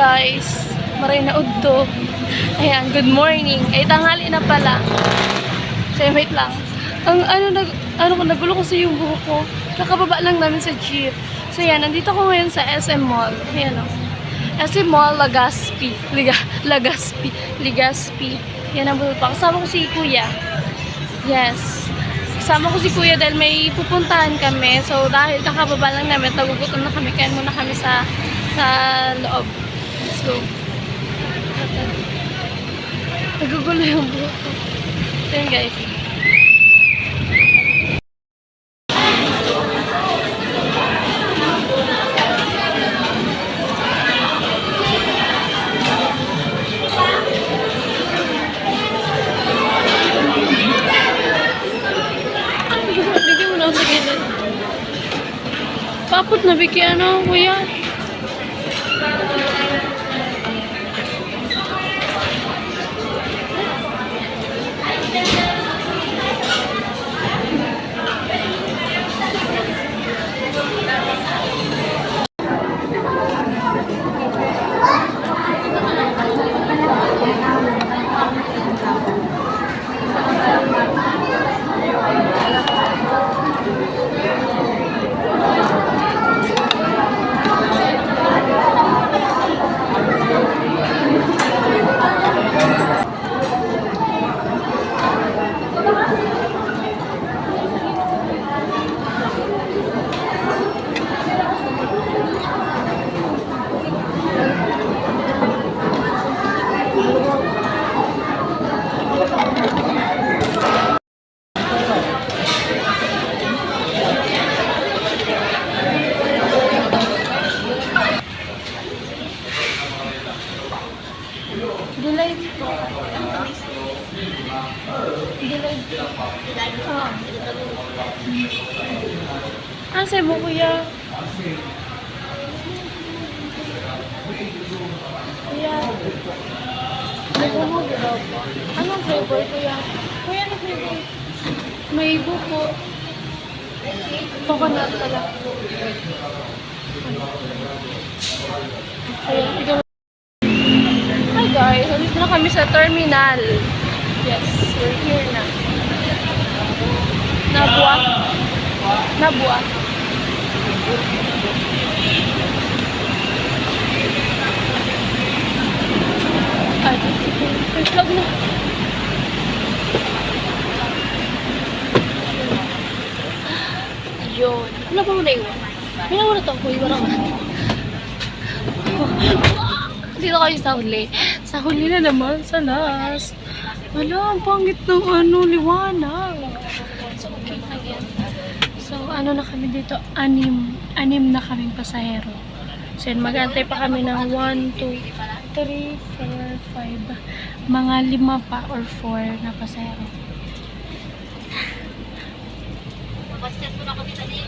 guys, maray na udto. Ayan, good morning. Ay, tanghali na pala. So, wait lang. Nagulo kasi yung buhok ko. Kakababa lang namin sa jeep. So, yan, nandito ko ngayon sa SM Mall. Ayan o. SM Mall, Legazpi. Legazpi. Yan ang buhok pa. Kasama ko si Kuya. Yes. Kasama ko si Kuya dahil may pupuntahan kami. So, dahil kakababa lang namin, nagugutom na kami. Kaya muna kami sa loob. Let's go. Nagugulo yung buhok ko. So, yun guys. Bigyan mo na ako sa gilid. Papot na bigyan kuya. Delayed po. Delayed po. Sa'yo mo kuya? Kuya. Nagumog daw po. Anong flavor kuya? Kuya, anong flavor? May buko. Coconut pala. Ayan, ikaw. Hi guys, nandito na kami sa terminal. Yes, we're here na. Nabua. Ay, may vlog na. Ayun. Ano ba mo na iwan? May naman na ito. Huwag iwan dito kayo sa huli. Sa huli na naman, sa last. Wala, ang pangit ng liwanag. So, okay na yan. So, na kami dito? Anim na kaming pasahero. So, yun, mag-antay pa kami ng 1, 2, 3, 4, 5. Mga 5 pa or 4 na pasahero. Mabasket mo na kami tali.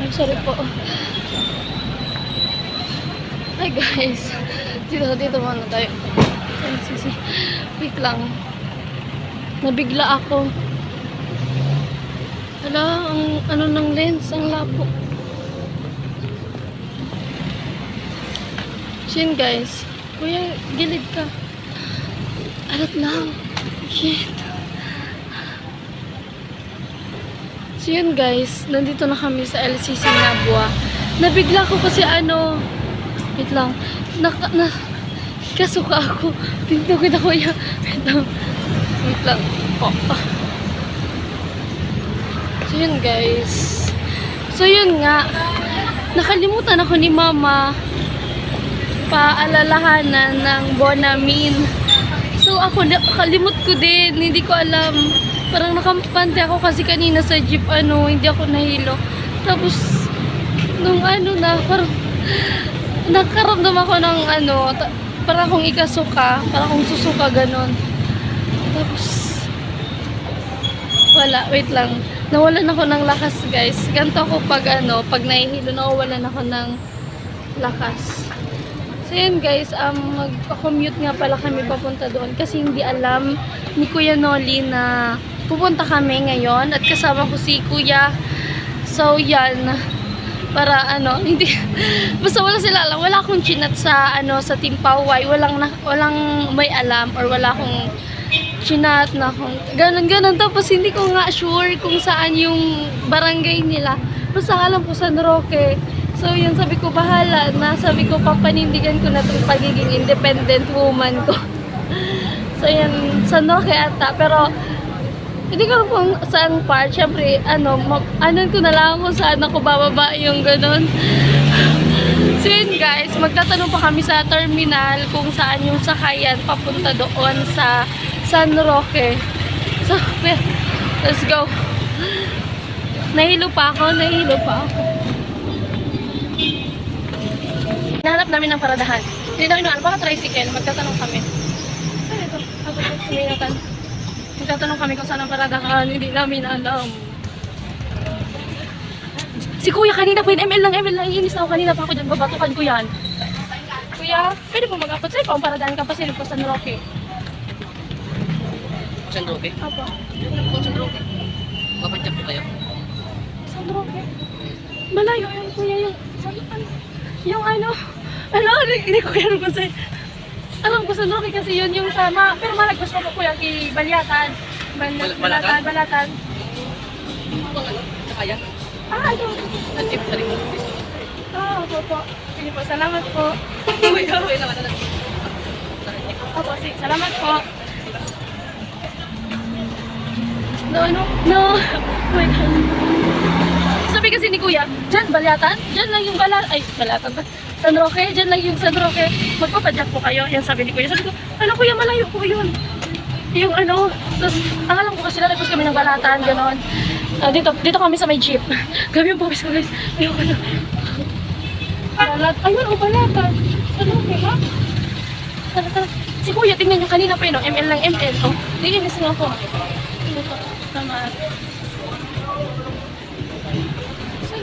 I'm sorry po. Hi guys. Dito muna tayo. Wait lang. Nabigla ako. Hala, ang ng lens, ang lapo. Shin guys. Kuya, gilid ka. Alat lang. Shit. So yun guys, nandito na kami sa LCC Nabua. Nabigla ko kasi wait lang, kasuka ako. Tingnan kita kuya. Wait lang. So yun guys. So yun nga, nakalimutan ako ni mama paalalahanan ng Bonamin. So ako, kalimut ko din, hindi ko alam. Parang nakampante ako kasi kanina sa jeep, hindi ako nahilo. Tapos, nung parang nakaramdam ako ng parang akong ikasuka, parang akong susuka, ganon. Tapos, wala, wait lang. Nawalan ako ng lakas, guys. Ganito ako pag pag nahihilo, nawawalan ako ng lakas. So yun guys, mag-commute nga pala kami papunta doon kasi hindi alam ni Kuya Noli na pupunta kami ngayon at kasama ko si Kuya. So yan, para hindi, basta wala sila alam, wala akong chinat sa sa Team Paway, walang may alam or wala akong chinat na kung ganun, tapos hindi ko nga sure kung saan yung barangay nila, basta alam ko San Roque. So yun, sabi ko bahala na, sabi ko papanindigan ko na itong pagiging independent woman ko. So yan, San Roque ata, pero hindi ko alam kung saan part. Syempre, anon ko na lang kung saan ako bababa yung ganun. So yun guys, magtatanong pa kami sa terminal kung saan yung sakayan papunta doon sa San Roque. So, let's go. Nahilo pa ako. Nahanap namin ng paradahan. Hindi namin baka tricycle. Magtatanong kami. Ano ito? Suminatan. Magtatanong kami kung saan ang paradahan. Hindi namin alam. Si Kuya kanina po yun. ML lang. Iinis na ako kanina pa ako dyan. Babatukan ko yan. Kuya, pwede po mag-apot sa'yo pa ang paradahan ka pa sila po San Roque. San Roque? Apo. San Roque. Papadyak po kayo? San Roque? Malayo yun, Kuya. Yung hindi ko yan kasi alam ko San Roque kasi yun yung sama, pero malagpas pa po Kuya kay Balyatan. Balatan. Sakaya? Ano? Natip na rin mo. Opo. Sige po, salamat po. Okay lang. Opo, sige, salamat po. No. Wait. Sabi kasi ni Kuya, dyan, Balyatan? Dyan lang yung Balyatan ba? San Roque? Dyan lang yung San Roque. Magpapadyak po kayo. Yan sabi ni Kuya. Sabi ko, Kuya, malayo po yun. Yung sus, ang alam ko kasi lalagos kami ng Balatan, gano'n. Dito kami sa may jeep. Gabi yung pawis ko guys. Ayoko na. Ayun, Balatan. San Roque, ha? Tara. Si Kuya, tingnan nyo kanina pa yun, ML lang ML. Iinis nga ako. Tama.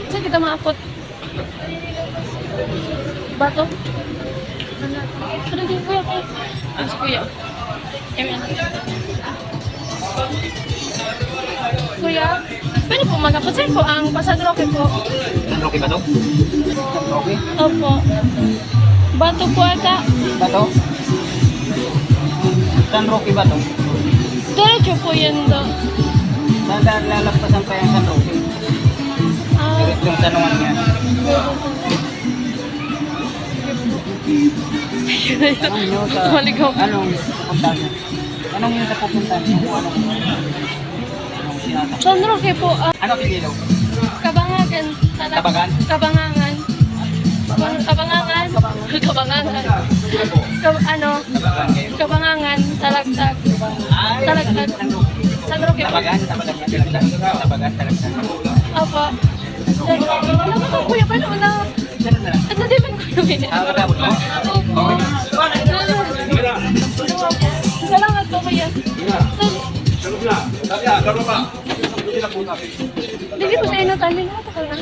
Saan kita maapot? Bato? Ano din Kuya ko? Si Kuya. Kuya, pwede po mag-apot. Saan po ang San Roque po? San Roque ba to? San Roque? Opo. Bato po ata. Bato? San Roque ba to? Diretso po yan do. Saan lalagpasan pa yung San Roque? Yung tanungan niya. Anong nyo sa... Anong pupunta niya? Anong yun sa pupunta niya? Anong sinasak? San Roque po. Ano pililo? Kabangagan. Tabagan? Kabangangan. Kabangangan. Kabangangan. Talagtag. Talagtag. San Roque po. Tabagan? Tabagan, talagtag. Opo. Alam mo Kuya, paano na? At nadiban ko yung Magabot mo? Opo. Salamat po Kuya. Hindi po sa inutan. May natakal na.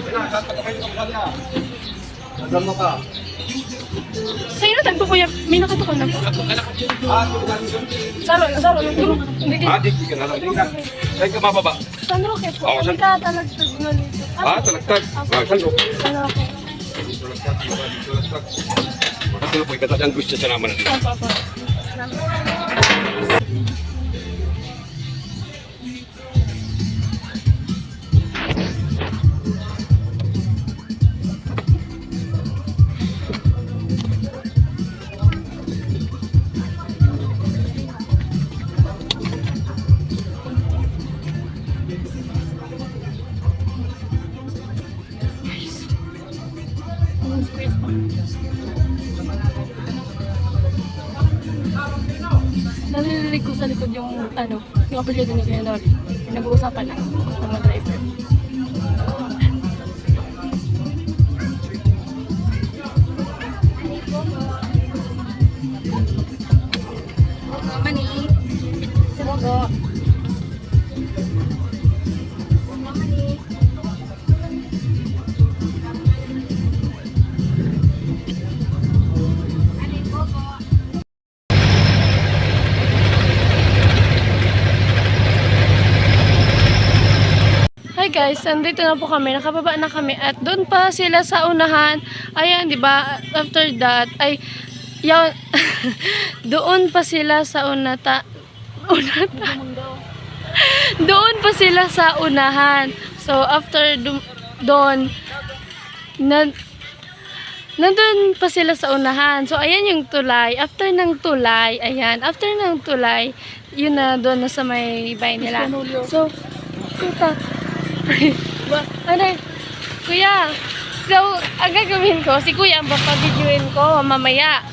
Sa inutan po Kuya, may nakatakal na po. Saro. Di ka na lang. Saan ka mababa? San Roque po. Oo, Hindi San- ka talagtag nga dito. Talagtag. San Roque. San Roque. Ito po, ikatadyang gusto sa naman. Opo. Salamat. Nalililig ko sa likod yung yung apelyido ni Kuya Noli. Nag-uusapan na ng mga driver. Mani. Simogo. guys, andito na po kami. Nakababa na kami. At doon pa sila sa unahan. Ayan, di ba? After that, ay, yan, doon pa sila sa unata. Doon pa sila sa unahan. So, after doon, nandun pa sila sa unahan. So, ayan yung tulay. After ng tulay, ayan. After ng tulay, yun na doon na sa may bahay nila. So, kita. Ano? Kuya. So, ang gagawin ko, si kuya ang papavideoin ko mamaya.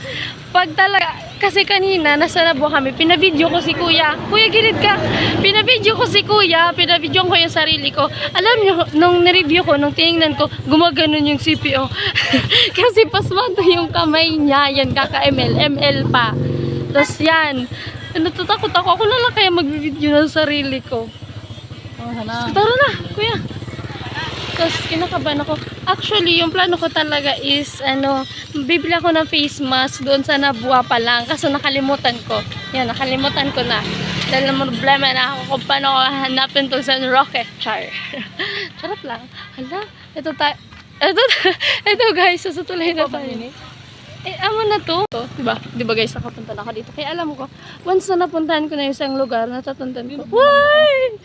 Pag talaga, kasi kanina, nasa Nabo kami, pinavideo ko si kuya. Kuya, gilid ka. Pinavideo ko si kuya, pinavideo ko yung sarili ko. Alam nyo, nung na-review ko, nung tinignan ko, gumaganon yung CPO. Kasi pasmanto yung kamay niya, yan, kaka-ML pa. Tapos yan, natatakot ako. Ako na lang kaya mag-video ng sarili ko. So, tara na, kuya. Tapos kinakabahan ako. Actually, yung plano ko talaga is, bibili ako ng face mask doon sa Nabua pa lang. Kaso nakalimutan ko. Yan, nakalimutan ko na. Dahil na problema na ako kung paano ko hanapin to sa rocket char. Charot lang. Hala, ito guys, susutuloy na tayo. Amo na to. Diba guys, nakapunta na ako dito. Kaya alam ko, once na napuntahan ko na yung isang lugar, natatuntan ko. Why?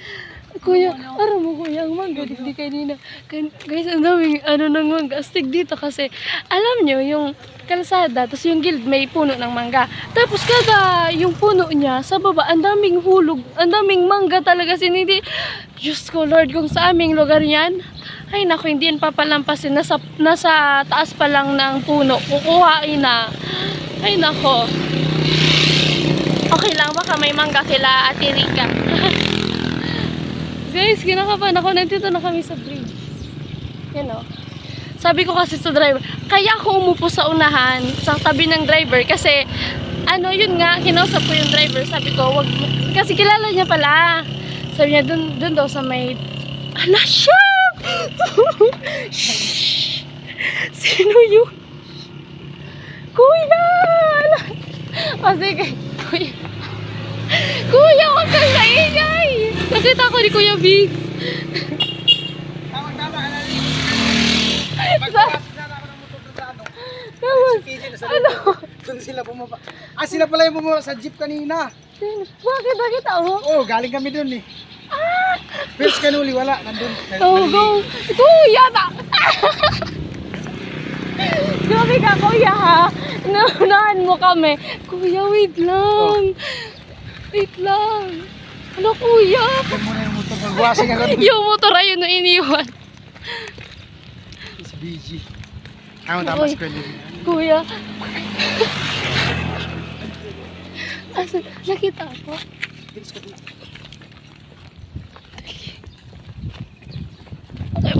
Kuya, aram mo kuya, ang mangga, di kanina. Guys, ang daming ng mangga. Astig dito kasi, alam nyo, yung kalsada, tapos yung guild may puno ng mangga. Tapos kada yung puno niya, sa baba, ang daming hulog, ang daming mangga talaga. Hindi, Diyos ko Lord, kung sa aming lugar yan, ay naku, hindi yan papalampasin. Nasa taas pa lang ng puno. Kukuhain na. Ay nako. Okay lang, baka may mangga kila Ate Rika. Guys, kinakabahan ako. Nandito na kami sa bridge. Yan o. Sabi ko kasi sa driver, kaya ako umupo sa unahan, sa tabi ng driver. Kasi, yun nga, kinausap ko yung driver. Sabi ko, wag, kasi kilala niya pala. Sabi niya, dun daw sa may, ala siya! Shhh! Sino yun? Kuya! O sige, kuya. Kuya, huwag kang kaingay! Nakita ko ni Kuya Biggs. Tama, Doon sila bumaba. Sila pala yung bumaba sa jeep kanina. Bakit nakita mo? Oo, galing kami doon eh. First kanuli, wala. Nandun. Oh, go! Kuya! Grabe ka, kuya ha! Naunahan mo kami. Kuya, wait lang. Wait lang. Ano, kuya? Yan muna yung motor. Magwasing ako doon. Yung motor ayun na iniwan. It's BG. Tama, square. Kuya. Asan? Nakita ako.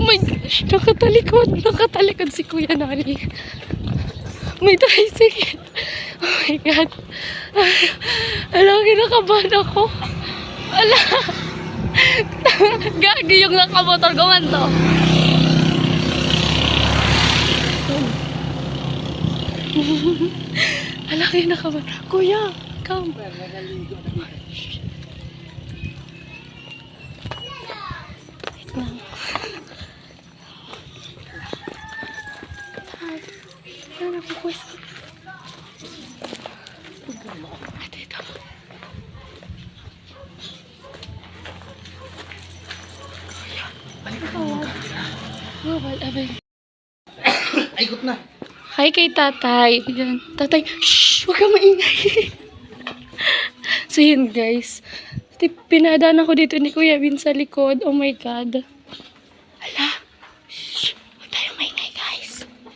Oh my gosh, nakatalikod si Kuya Nani. May tricycle. Oh my God. Alam, kinakabahan ako. Ala. Gagi yung nakamotor gumanto. Ala, kinakabahan. Kuya, come. Wait lang. Ano po pwesto? Ito. Ikot na. Hi kay tatay. Yan. Tatay, shh! Huwag kang maingay. So yun guys. Pinadaan ako dito ni Kuya Bin sa likod. Oh my God. Hala. Shh! Huwag tayong maingay guys. Oh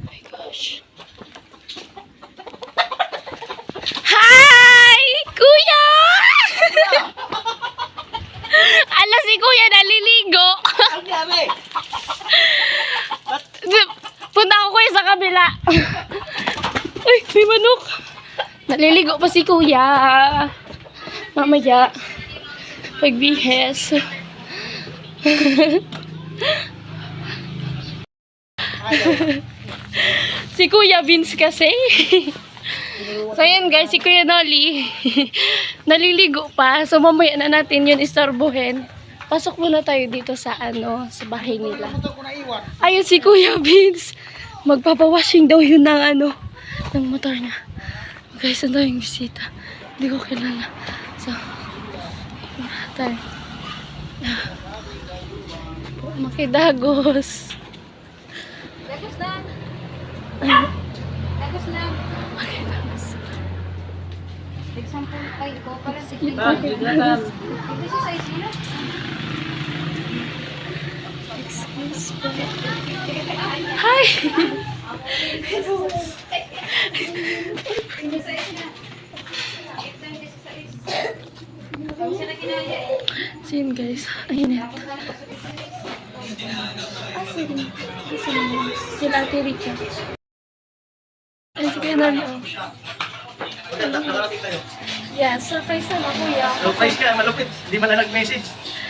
my gosh. Hi! Kuya! Ala, si Kuya naliligo. Ang dami. Punta ako kuya sa kabila. Ay, may manok. Naliligo pa si Kuya. Mamaya. Pagbihes. Si Kuya Vince kasi. So yan guys, si Kuya Nolly. Naliligo pa. So mamaya na natin yun istorbohin. Pasok muna tayo dito sa sa bahay nila. Ayun si Kuya Vince. Magpapawashing daw yun ng ng motor niya. Guys, ang daming bisita. Hindi ko kilala. So, tayo. Makidagos. Dagos na. Dagos na. Makidagos. Example, ay, ikaw pala. Sige, Ma'am, makidagos. Ito sa size nila. Excuse me. Hi! Ito sa size na. Ito yung size. Kung sila kinaya eh. So yun guys, ayun yan. Sila Ate Rica. Ay, sige na lang. Nakarating tayo. Yes, surprise na kuya. Surprise ka, malupit. Hindi man lang nag-message.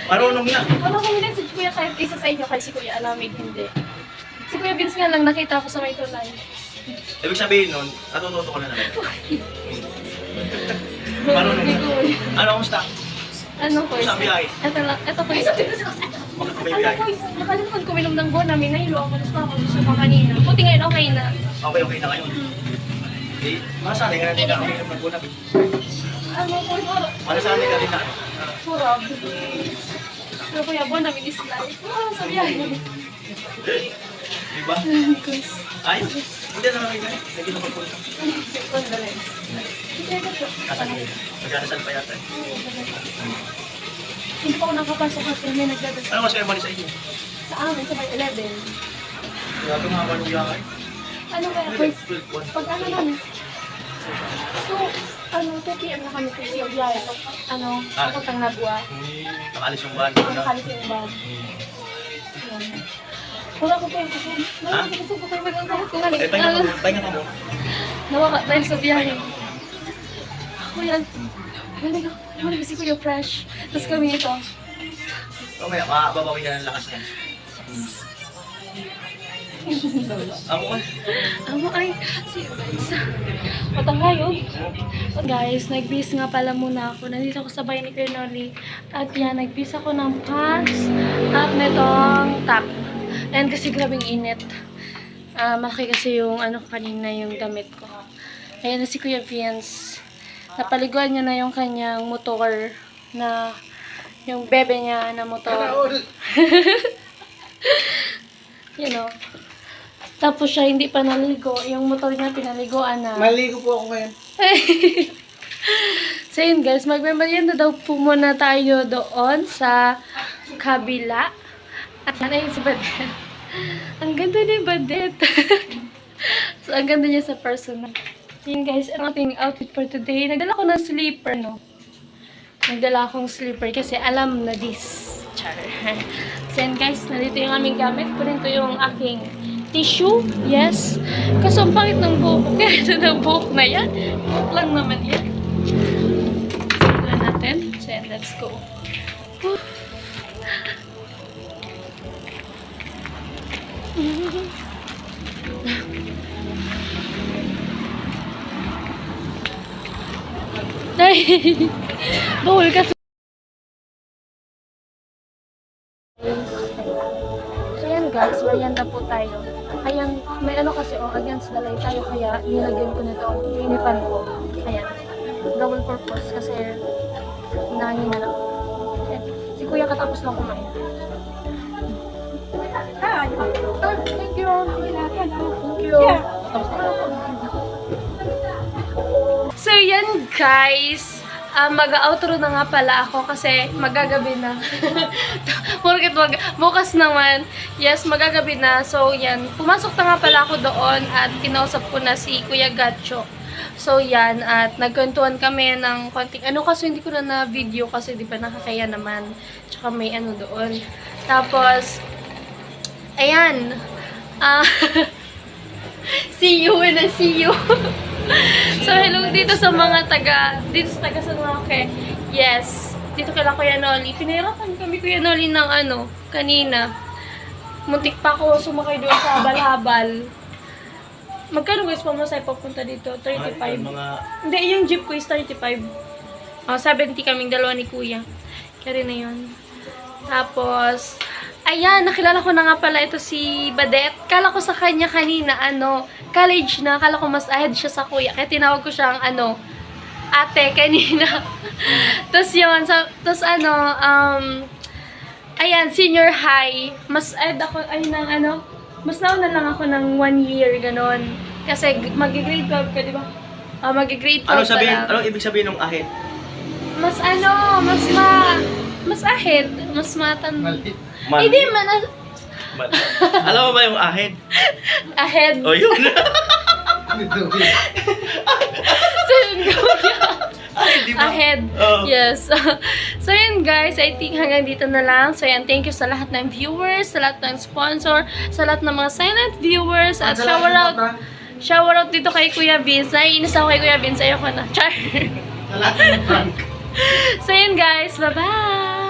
Marunong na. Wala kong message kuya kahit isa sa inyo kasi si Kuya Alamid hindi. Si Kuya Vince nga lang nakita ko sa may tulay. Ibig sabihin nun, natututo ko na naman. Marunong na. Ano, kumusta? Ano ko Sa biyahe? Ito ko Bakit ka may Ano biyahe? ko nakalimutan ko minom ng buwan namin. Nahilo ako. Gusto ako gusto pa kanina. Buti ngayon okay na. Okay na ngayon. Eh, masanay ka na din na kami ng magbunak. Ano ko Masanay ka din na. Surab. Pero kuya, buwan namin dislike. Sa biyahe. Diba? Ayos. Hindi na kami ganyan. Hindi na magpunta. Kasan mo? Magkanasan pa yata eh. Hindi pa ako nakapasok kasi may nagdadasal. Ano mas kayo mali sa inyo? Sa amin, sa may 11. Grabe nga ba nung biyahe? Ano kaya, first, pag ano namin. So, 2 PM na kami kasi yung biyahe. Papuntang Nabua. Nakalis yung van. Nakalis yung bag. Wala ko pa yung kasi. Ha? Gusto ko kayo mag-angkahit ko nga. Eh, pahinga ka mo. Nawaka dahil sa biyahe. Kuya, wala kasi ko yung fresh. Tapos kami ito. Mamaya, babawi ka ng lakas yan. Ako ka. Ay, patangayog. Guys, nag-bis nga pala muna ako. Nandito ako sa bahay ni Kuya Noli. At yan, nag-bis ako ng pants at netong top. And kasi grabing init. Malaki kasi yung kanina yung damit ko. Ayan na si Kuya Vince. Napaliguan niya na yung kanyang motor na yung bebe niya na motor. You know. Tapos siya hindi pa naligo. Yung motor niya pinaliguan na. Maligo po ako ngayon. So yun guys, magmemorienda daw po muna tayo doon sa kabila. At ayun si Badet. Ang ganda ni Badet. So ang ganda niya sa personal. Yun guys, ang ating outfit for today. Nagdala ko ng sleeper, no? Nagdala akong sleeper kasi alam na this. Char. So yun guys, nandito yung aming gamit. Kunin ko yung aking tissue. Yes. Kasi ang pangit ng buhok. Kaya ito ng buhok na yan. Buhok lang naman yan. Simulan natin. So yan, let's go. Ay! Bawal kasi. So yan guys, merienda po tayo. Ayan, may kasi against the light tayo kaya nilagyan ko nito. Inipan ko. Ayan. Double purpose kasi hinangin na lang. Ayan. Si kuya katapos lang kumain. Thank you. Thank you. So yan guys, mag-outro na nga pala ako kasi magagabi na. Bukas naman, yes, magagabi na. So yan, pumasok na nga pala ako doon at kinausap ko na si Kuya Gacho. So yan, at nagkwentuhan kami ng konting, kasi hindi ko na video kasi di ba nakakaya naman. Tsaka may doon. Tapos, ayan, see you when I see you. So, hello dito sa mga dito sa taga San Roque. Yes, dito kala Kuya Noli. Pinahirapan kami Kuya Noli ng kanina. Muntik pa ako sumakay doon sa habal-habal. Magkano guys pamasay papunta dito? 35. Hindi, yung jeep ko is 35. 70 kaming dalawa ni Kuya. Kaya rin na yun. Tapos, ayan, nakilala ko na nga pala ito si Badet. Kala ko sa kanya kanina, college na. Kala ko mas ahead siya sa kuya. Kaya tinawag ko siyang, ate kanina. Tapos yun, tapos ayan, senior high. Mas ahead ako, mas nauna lang ako ng 1 year, ganon. Kasi mag-grade 12 ka, di ba? Mag-grade 12 Anong ibig sabihin ng ahit? mas ahead. Mas matanda. Mali. Hindi man, Mali. Alam mo ba yung ahit? ahead. O yun. So, yun, kuya. Di ba? Ahead. Oo. Yes. So, yun guys. I think hanggang dito na lang. So, yan. Thank you sa lahat ng viewers, sa lahat ng sponsor, sa lahat ng mga silent viewers, at shower out dito kay Kuya Vince. Naiinis ako kay Kuya Vince. Ayoko na. Char. Sa lahat ng prank. So, yun guys. Bye-bye!